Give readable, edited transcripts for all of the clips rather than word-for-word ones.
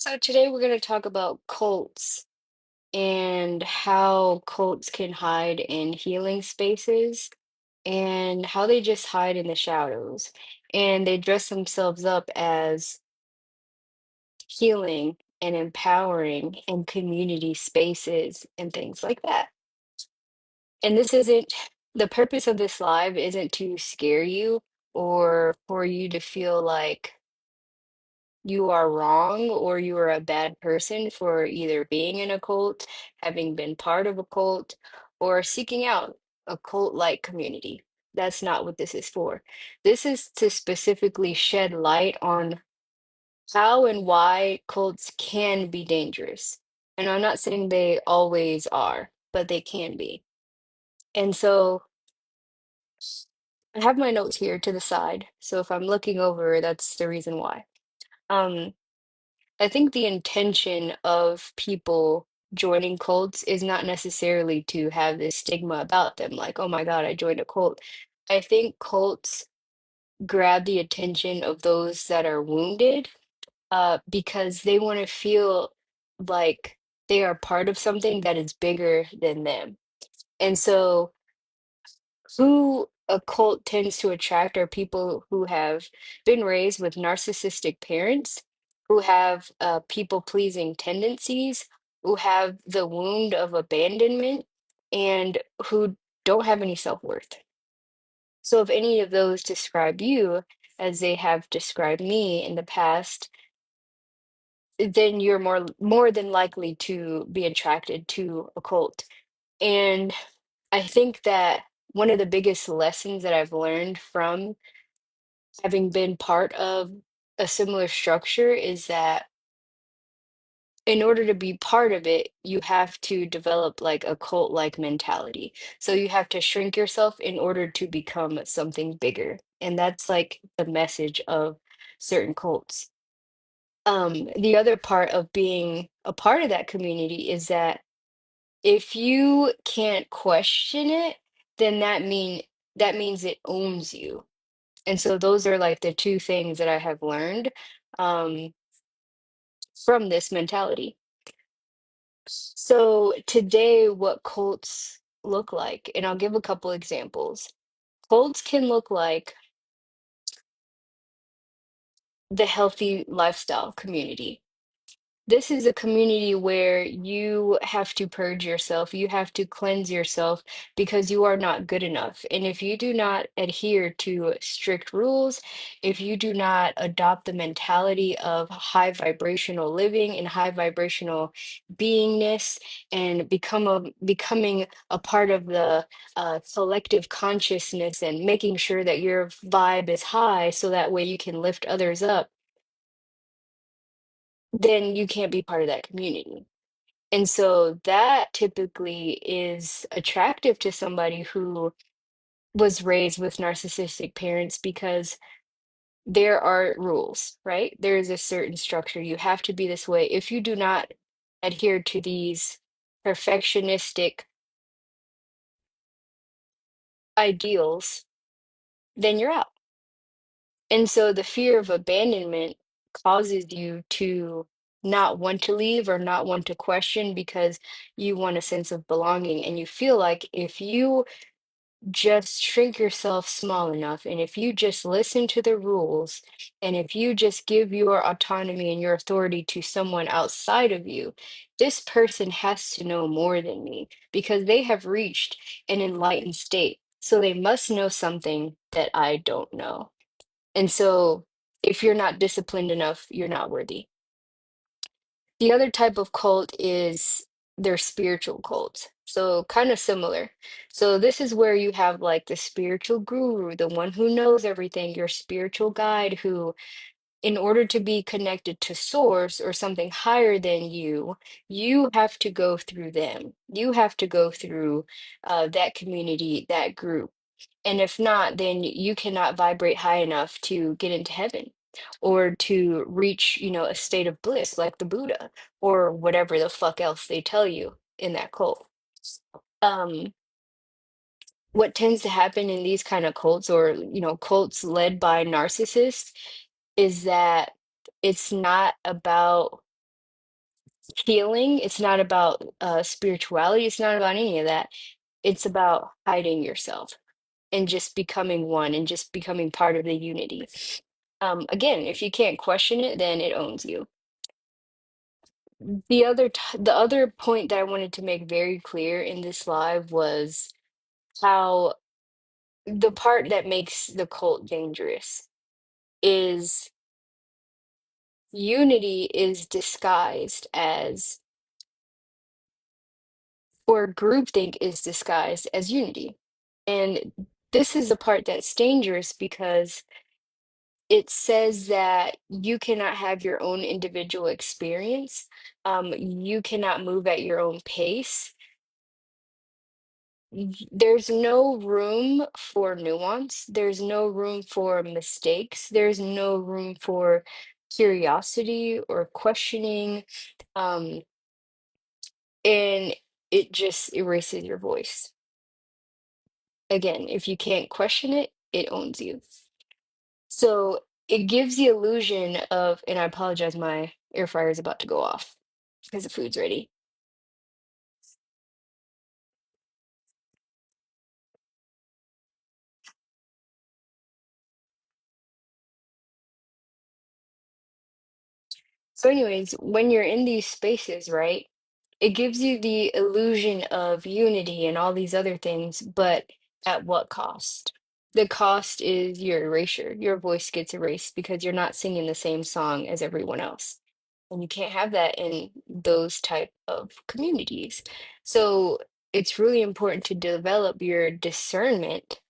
So today we're going to talk about cults and how cults can hide in healing spaces and how they just hide in the shadows. And they dress themselves up as healing and empowering and community spaces and things like that. And this isn't the purpose of this live isn't to scare you or for you to feel like you are wrong or you are a bad person for either being in a cult, having been part of a cult, or seeking out a cult-like community. That's not what this is for. This is to specifically shed light on how and why cults can be dangerous. And I'm not saying they always are, but they can be. And so I have my notes here to the side. So if I'm looking over, that's the reason why. Um, I think the intention of people joining cults is not necessarily to have this stigma about them, like, oh my God, I joined a cult. I think cults grab the attention of those that are wounded, because they want to feel like they are part of something that is bigger than them. And so who a cult tends to attract are people who have been raised with narcissistic parents, who have people-pleasing tendencies, who have the wound of abandonment, and who don't have any self-worth. So if any of those describe you as they have described me in the past, then you're more than likely to be attracted to a cult. And I think that one of the biggest lessons that I've learned from having been part of a similar structure is that in order to be part of it, you have to develop like a cult-like mentality. So you have to shrink yourself in order to become something bigger. And that's like the message of certain cults. The other part of being a part of that community is that if you can't question it, then that means it owns you. And so those are like the two things that I have learned um, from this mentality. So today, what cults look like, and I'll give a couple examples. Cults can look like the healthy lifestyle community. This is a community where you have to purge yourself, you have to cleanse yourself because you are not good enough. And if you do not adhere to strict rules, if you do not adopt the mentality of high vibrational living and high vibrational beingness and becoming a part of the collective consciousness and making sure that your vibe is high so that way you can lift others up, then you can't be part of that community. And so that typically is attractive to somebody who was raised with narcissistic parents because there are rules, right? There is a certain structure. You have to be this way. If you do not adhere to these perfectionistic ideals, then you're out. And so the fear of abandonment causes you to not want to leave or not want to question because you want a sense of belonging. And you feel like if you just shrink yourself small enough, and if you just listen to the rules, and if you just give your autonomy and your authority to someone outside of you, this person has to know more than me because they have reached an enlightened state. So they must know something that I don't know. And so if you're not disciplined enough, you're not worthy. The other type of cult is their spiritual cult. So kind of similar. So this is where you have like the spiritual guru, the one who knows everything, your spiritual guide who, in order to be connected to source or something higher than you have to go through them. You have to go through that community, that group. And if not, then you cannot vibrate high enough to get into heaven or to reach, a state of bliss like the Buddha or whatever the fuck else they tell you in that cult. Um, what tends to happen in these kind of cults or, cults led by narcissists is that it's not about healing. It's not about spirituality. It's not about any of that. It's about hiding yourself and just becoming one and just becoming part of the unity. Again, if you can't question it, then it owns you. The other point that I wanted to make very clear in this live was how the part that makes the cult dangerous is unity is disguised as, or groupthink is disguised as unity. And this is the part that's dangerous because it says that you cannot have your own individual experience. You cannot move at your own pace. There's no room for nuance. There's no room for mistakes. There's no room for curiosity or questioning. Um, and it just erases your voice. Again, if you can't question it, it owns you. So it gives the illusion of, and I apologize, my air fryer is about to go off because the food's ready. So, anyways, when you're in these spaces, right, it gives you the illusion of unity and all these other things, but at what cost? The cost is your erasure. Your voice gets erased because you're not singing the same song as everyone else. And you can't have that in those type of communities. So it's really important to develop your discernment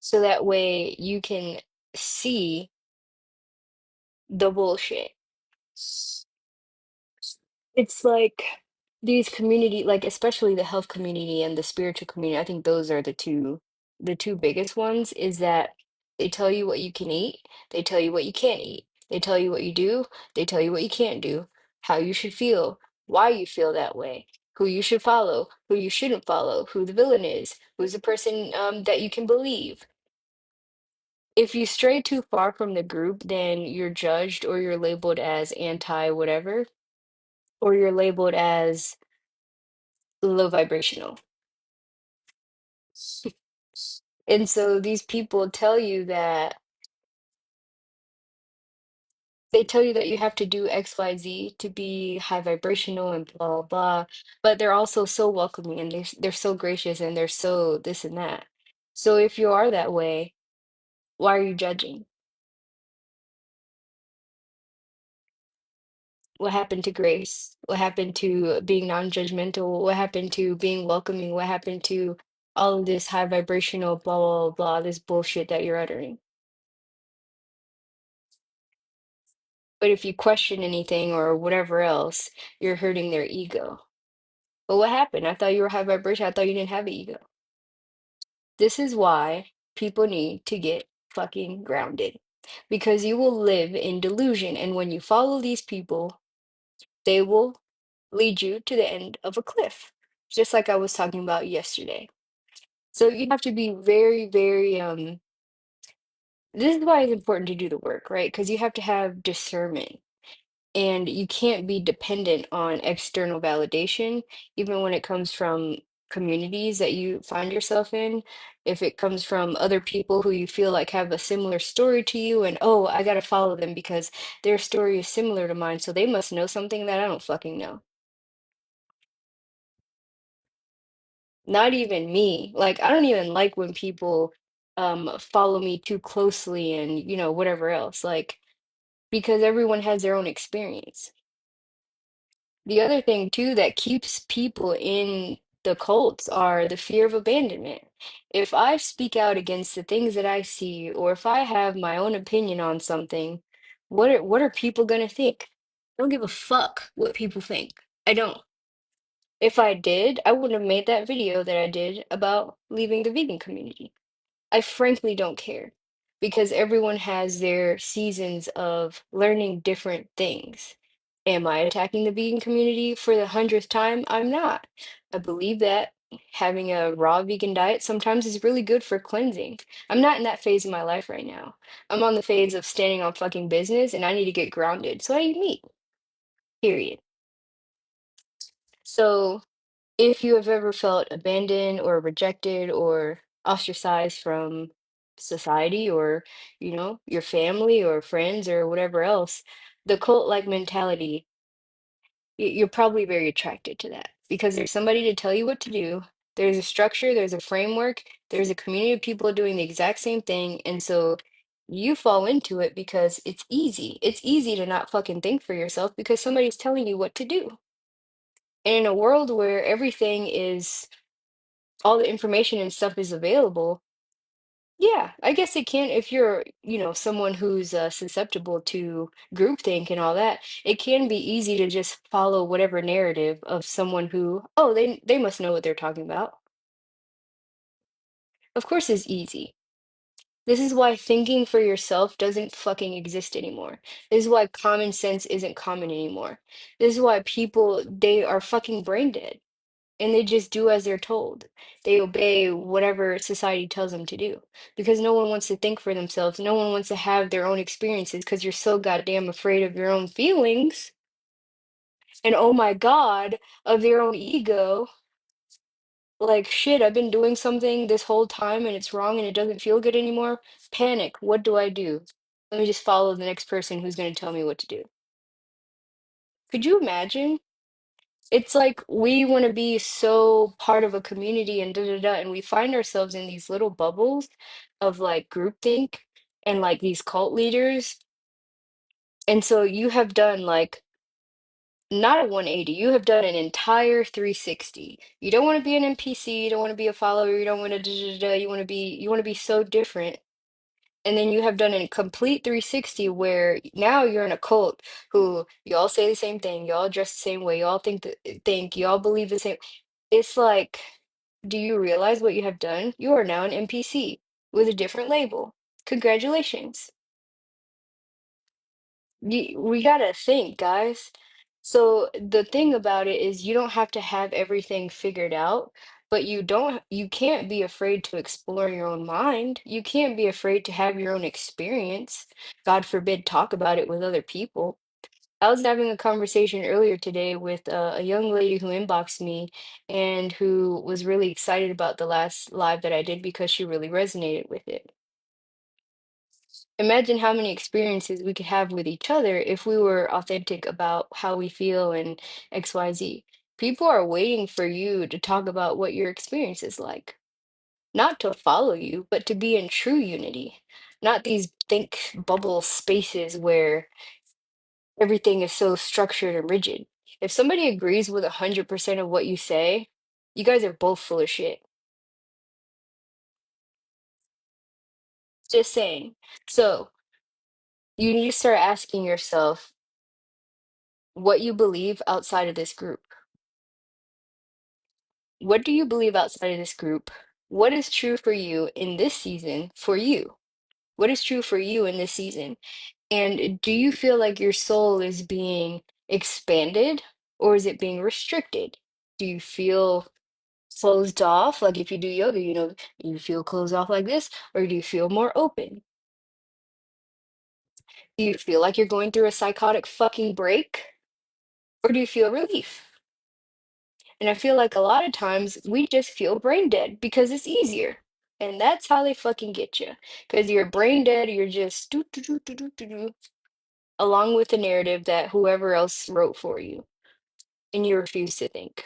so that way you can see the bullshit. It's like these community, like especially the health community and the spiritual community, I think those are the two biggest ones, is that they tell you what you can eat, they tell you what you can't eat, they tell you what you do, they tell you what you can't do, how you should feel, why you feel that way, who you should follow, who you shouldn't follow, who the villain is, who's the person that you can believe. If you stray too far from the group, then you're judged or you're labeled as anti whatever, or you're labeled as low vibrational. And so these people tell you that they tell you that you have to do X, Y, Z to be high vibrational and blah blah blah. But they're also so welcoming and they're so gracious and they're so this and that. So if you are that way, why are you judging? What happened to grace? What happened to being non-judgmental? What happened to being welcoming? What happened to all of this high vibrational blah blah blah, this bullshit that you're uttering? But if you question anything or whatever else, you're hurting their ego. But what happened? I thought you were high vibration. I thought you didn't have an ego. This is why people need to get fucking grounded because you will live in delusion. And when you follow these people, they will lead you to the end of a cliff, just like I was talking about yesterday. So you have to be very, very, this is why it's important to do the work, right? Because you have to have discernment. And you can't be dependent on external validation, even when it comes from communities that you find yourself in. If it comes from other people who you feel like have a similar story to you, and oh, I gotta follow them because their story is similar to mine, so they must know something that I don't fucking know. Not even me. Like, I don't even like when people follow me too closely and, whatever else. Like, because everyone has their own experience. The other thing too that keeps people in the cults are the fear of abandonment. If I speak out against the things that I see, or if I have my own opinion on something, what are people gonna think? I don't give a fuck what people think. I don't. If I did, I wouldn't have made that video that I did about leaving the vegan community. I frankly don't care because everyone has their seasons of learning different things. Am I attacking the vegan community for the hundredth time? I'm not. I believe that having a raw vegan diet sometimes is really good for cleansing. I'm not in that phase of my life right now. I'm on the phase of standing on fucking business and I need to get grounded. So I eat meat, period. So if you have ever felt abandoned or rejected or ostracized from society or, your family or friends or whatever else, the cult-like mentality, you're probably very attracted to that because there's somebody to tell you what to do. There's a structure, there's a framework, there's a community of people doing the exact same thing. And so you fall into it because it's easy. It's easy to not fucking think for yourself because somebody's telling you what to do. And in a world where everything is, all the information and stuff is available, yeah, I guess it can if you're, someone who's susceptible to groupthink and all that. It can be easy to just follow whatever narrative of someone who, oh, they must know what they're talking about. Of course, it's easy. This is why thinking for yourself doesn't fucking exist anymore. This is why common sense isn't common anymore. This is why people, they are fucking brain dead and they just do as they're told. They obey whatever society tells them to do because no one wants to think for themselves. No one wants to have their own experiences because you're so goddamn afraid of your own feelings and oh my God, of your own ego. Like, shit, I've been doing something this whole time and it's wrong and it doesn't feel good anymore. Panic. What do I do? Let me just follow the next person who's going to tell me what to do. Could you imagine? It's like we want to be so part of a community and da da da, and we find ourselves in these little bubbles of like groupthink and like these cult leaders. And so you have done like not a 180, you have done an entire 360. You don't want to be an NPC, you don't want to be a follower, you don't want to da da da, you want to be so different. And then you have done a complete 360 where now you're in a cult who you all say the same thing, you all dress the same way, you all think you all believe the same. It's like, do you realize what you have done? You are now an NPC with a different label. Congratulations. We gotta think, guys. So the thing about it is you don't have to have everything figured out, but you can't be afraid to explore your own mind. You can't be afraid to have your own experience. God forbid, talk about it with other people. I was having a conversation earlier today with a young lady who inboxed me and who was really excited about the last live that I did because she really resonated with it. Imagine how many experiences we could have with each other if we were authentic about how we feel and XYZ. People are waiting for you to talk about what your experience is like, not to follow you, but to be in true unity, not these think bubble spaces where everything is so structured and rigid. If somebody agrees with 100% of what you say, you guys are both full of shit. Just saying. So you need to start asking yourself what you believe outside of this group. What do you believe outside of this group? What is true for you in this season for you? What is true for you in this season? And do you feel like your soul is being expanded or is it being restricted? Do you feel closed off? Like if you do yoga, you feel closed off like this, or do you feel more open? Do you feel like you're going through a psychotic fucking break, or do you feel relief? And I feel like a lot of times we just feel brain dead because it's easier. And that's how they fucking get you. Because you're brain dead, you're just do, do, do, do, do, do, do, along with the narrative that whoever else wrote for you, and you refuse to think.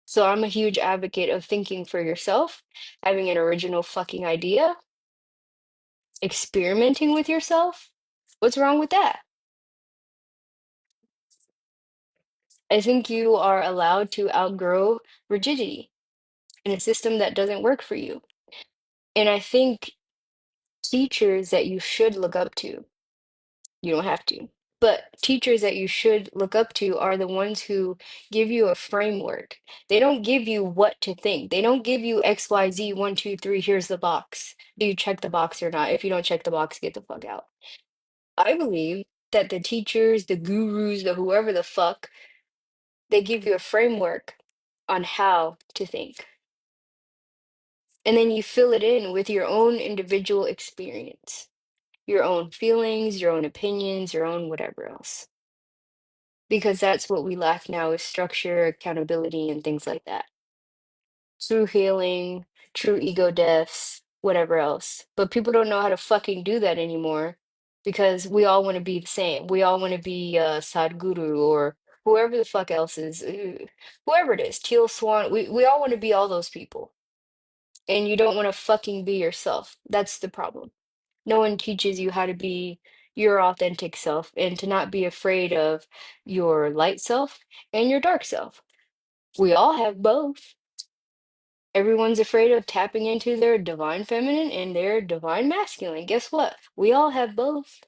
So I'm a huge advocate of thinking for yourself, having an original fucking idea, experimenting with yourself. What's wrong with that? I think you are allowed to outgrow rigidity in a system that doesn't work for you. And I think teachers that you should look up to, you don't have to, but teachers that you should look up to are the ones who give you a framework. They don't give you what to think. They don't give you XYZ, one, two, three, here's the box. Do you check the box or not? If you don't check the box, get the fuck out. I believe that the teachers, the gurus, the whoever the fuck, they give you a framework on how to think. And then you fill it in with your own individual experience, your own feelings, your own opinions, your own whatever else. because that's what we lack now is structure, accountability, and things like that. True healing, true ego deaths, whatever else. But people don't know how to fucking do that anymore because we all want to be the same. We all want to be Sadhguru or whoever the fuck else is, whoever it is, Teal Swan. We all want to be all those people. And you don't want to fucking be yourself. That's the problem. No one teaches you how to be your authentic self and to not be afraid of your light self and your dark self. We all have both. Everyone's afraid of tapping into their divine feminine and their divine masculine. Guess what? We all have both.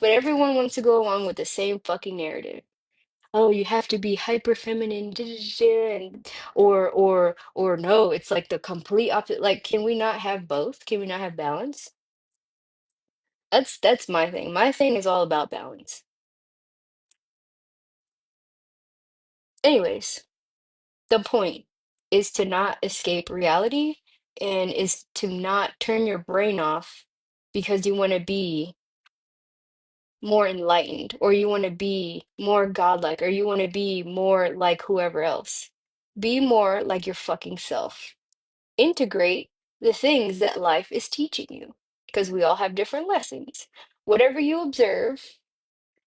But everyone wants to go along with the same fucking narrative. Oh, you have to be hyper feminine, and or no, it's like the complete opposite. Like, can we not have both? Can we not have balance? That's my thing. My thing is all about balance. Anyways, the point is to not escape reality and is to not turn your brain off because you want to be more enlightened or you want to be more godlike or you want to be more like whoever else. Be more like your fucking self. Integrate the things that life is teaching you because we all have different lessons. Whatever you observe,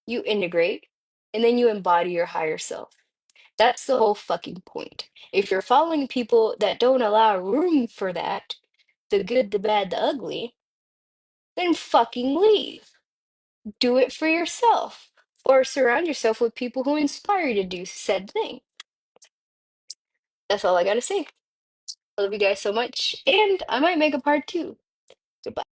you integrate and then you embody your higher self. That's the whole fucking point. If you're following people that don't allow room for that, the good, the bad, the ugly, then fucking leave. Do it for yourself. Or surround yourself with people who inspire you to do said thing. That's all I gotta say. I love you guys so much. And I might make a part two. Goodbye.